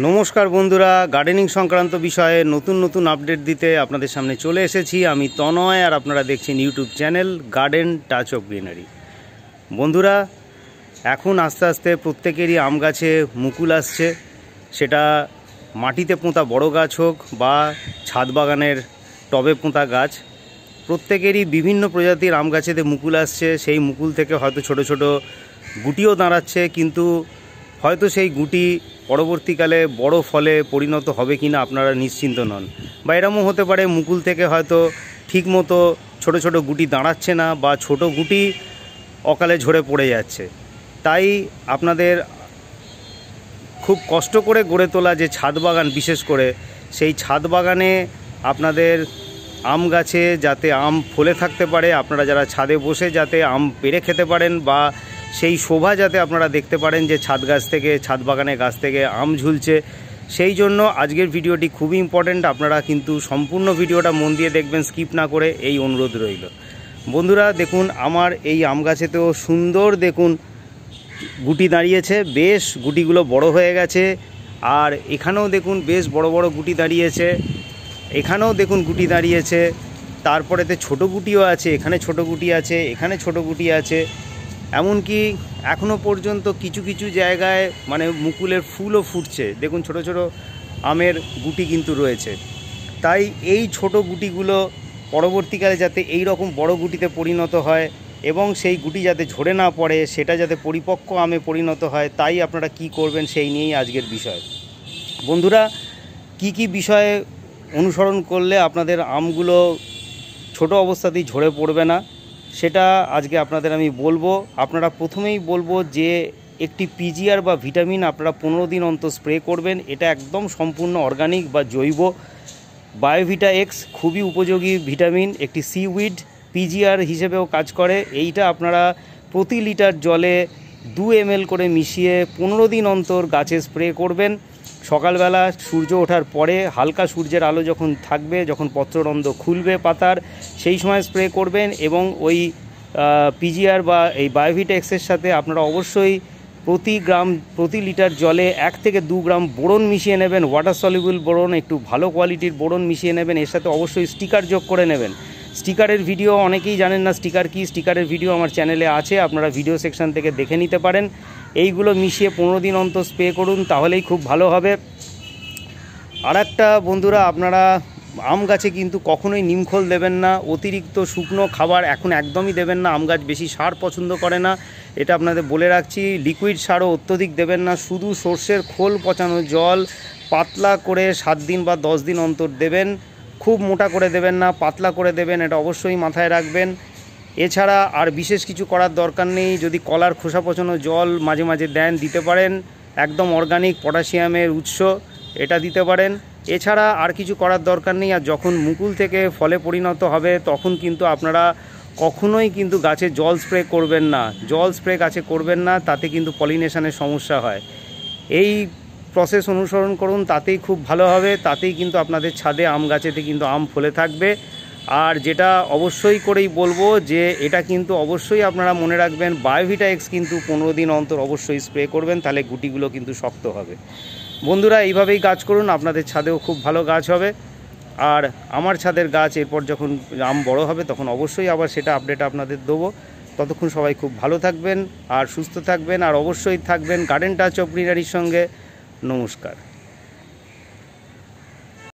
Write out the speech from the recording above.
নমস্কার বন্ধুরা, গার্ডেনিং সংক্রান্ত বিষয়ে নতুন নতুন আপডেট দিতে আপনাদের সামনে চলে এসেছি। আমি তনয়, আর আপনারা দেখছেন YouTube channel garden touch of greenery. বন্ধুরা, এখন আস্তে আস্তে প্রত্যেকেরই আম গাছে মুকুল আসছে, সেটা মাটিতে পোঁতা বড় গাছ হোক বা ছাদ বাগানের টবে পোঁতা গাছ, প্রত্যেকেরই বিভিন্ন প্রজাতির আম গাছেতে মুকুল আসছে। সেই মুকুল থেকে হয়তো ছোট ছোট গুটিও দাঁড়াচ্ছে, কিন্তু হয়তো সেই গুটি পরবর্তীকালে বড় ফলে পরিণত হবে কিনা আপনারা নিশ্চিন্ত নন। বা এরকমও হতে পারে মুকুল থেকে হয়তো ঠিকমতো ছোট ছোট গুটি দাঁড়াচ্ছে না, বা ছোট গুটি অকালে ঝরে পড়ে যাচ্ছে। তাই আপনাদের খুব কষ্ট করে গড়ে তোলা যে ছাদ বাগান, বিশেষ করে সেই ছাদ বাগানে আপনাদের আম গাছে যাতে আম ফলে থাকতে পারে, আপনারা যারা ছাদে বসে যাতে আম পেড়ে খেতে পারেন, বা সেই শোভা যাতে আপনারা দেখতে পারেন যে ছাদ গাছ থেকে, ছাদ বাগানের গাছ থেকে আম ঝুলছে, সেই জন্য আজকের ভিডিওটি খুবই ইম্পর্ট্যান্ট। আপনারা কিন্তু সম্পূর্ণ ভিডিওটা মন দিয়ে দেখবেন, স্কিপ না করে, এই অনুরোধ রইল। বন্ধুরা দেখুন, আমার এই আম গাছেতেও সুন্দর দেখুন গুটি দাঁড়িয়েছে, বেশ গুটিগুলো বড় হয়ে গেছে। আর এখানেও দেখুন বেশ বড় বড় গুটি দাঁড়িয়েছে, এখানেও দেখুন গুটি দাঁড়িয়েছে। তারপরেতে ছোট গুটিও আছে, এখানে ছোট গুটি আছে, এখানে ছোট গুটি আছে। এমনকি এখনও পর্যন্ত কিছু কিছু জায়গায় মানে মুকুলের ফুলও ফুটছে, দেখুন ছোট ছোট আমের গুটি কিন্তু রয়েছে। তাই এই ছোট গুটিগুলো পরবর্তীকালে যাতে এই রকম বড় গুটিতে পরিণত হয়, এবং সেই গুটি যাতে ঝরে না পড়ে, সেটা যাতে পরিপক্ক আমে পরিণত হয়, তাই আপনারা কি করবেন সেই নিয়েই আজকের বিষয়। বন্ধুরা, কি বিষয়ে অনুসরণ করলে আপনাদের আমগুলো ছোট অবস্থাতেই ঝরে পড়বে না, সেটা আজকে আপনাদের আমি বলবো। আপনারা প্রথমেই বলবো যে একটি পিজিআর বা ভিটামিন আপনারা 15 দিন অন্তর স্প্রে করবেন। এটা একদম সম্পূর্ণ অর্গানিক বা জৈব। বায়োভিটা এক্স খুবই উপযোগী ভিটামিন, একটি সিউইড পিজিআর হিসেবেও কাজ করে। এইটা আপনারা প্রতি লিটার জলে 2 ml করে মিশিয়ে 15 দিন অন্তর গাছে স্প্রে করবেন। সকালবেলা সূর্য ওঠার পরে হালকা সূর্যের আলো যখন থাকবে, যখন পত্ররন্ধ্র খুলবে পাতার, সেই সময় স্প্রে করবেন। এবং ওই পিজিআর বা এই বায়োভিটা এক্সের সাথে আপনারা অবশ্যই প্রতি লিটার জলে 1 থেকে 2 গ্রাম বোরন মিশিয়ে নেবেন, ওয়াটার সলিউবল বোরন, একটু ভালো কোয়ালিটির বোরন মিশিয়ে নেবেন। এর সাথে অবশ্যই স্টিকার যোগ করে নেবেন। স্টিকারের ভিডিও অনেকেই জানেন না, স্টিকার কি। স্টিকারের ভিডিও আমার চ্যানেলে আছে, আপনারা ভিডিও সেকশন থেকে দেখে নিতে পারেন। এইগুলো মিশিয়ে 15 দিন অন্তর স্প্রে করুন, তাহলেই খুব ভালো হবে। আর একটা বন্ধুরা, আপনারা আম গাছে কিন্তু কখনোই নিমখোল দেবেন না, অতিরিক্ত শুকনো খাবার এখন একদমই দেবেন না। আম গাছ বেশি সার পছন্দ করে না, এটা আপনাদের বলে রাখছি। লিকুইড সারও অত্যধিক দেবেন না, শুধু সর্ষের খোল পচানো জল পাতলা করে 7 দিন বা 10 দিন অন্তর দেবেন। খুব মোটা করে দেবেন না, পাতলা করে দেবেন, এটা অবশ্যই মাথায় রাখবেন। এছাড়া আর বিশেষ কিছু করার দরকার নেই। যদি কলার খোসা পচানো জল মাঝে মাঝে দেন, দিতে পারেন, একদম অর্গানিক পটাশিয়ামের উৎস, এটা দিতে পারেন। এছাড়া আর কিছু করার দরকার নেই। আর যখন মুকুল থেকে ফলে পরিণত হবে, তখন কিন্তু আপনারা কখনোই কিন্তু গাছে জল স্প্রে করবেন না। জল স্প্রে গাছে করবেন না, তাতে কিন্তু পলিনেশনের সমস্যা হয়। এই প্রসেস অনুসরণ করুন, তাতেই খুব ভালো হবে। তাতেই কিন্তু আপনাদের ছাদে আম গাছেতে কিন্তু আম ফলে থাকবে। আর যেটা অবশ্যই করেই বলবো যে এটা কিন্তু অবশ্যই আপনারা মনে রাখবেন, বায়োভিটা এক্স কিন্তু 15 দিন অন্তর অবশ্যই স্প্রে করবেন, তাহলে গুটিগুলো কিন্তু শক্ত হবে। বন্ধুরা, এইভাবেই গাছ করুন, আপনাদের ছাদেও খুব ভালো গাছ হবে। আর আমার ছাদের গাছ এরপর যখন আম বড় হবে, তখন অবশ্যই আবার সেটা আপডেট আপনাদের দেবো। ততক্ষণ সবাই খুব ভালো থাকবেন আর সুস্থ থাকবেন, আর অবশ্যই থাকবেন গার্ডেন টাচ অফ গ্রিনারির সঙ্গে। নমস্কার।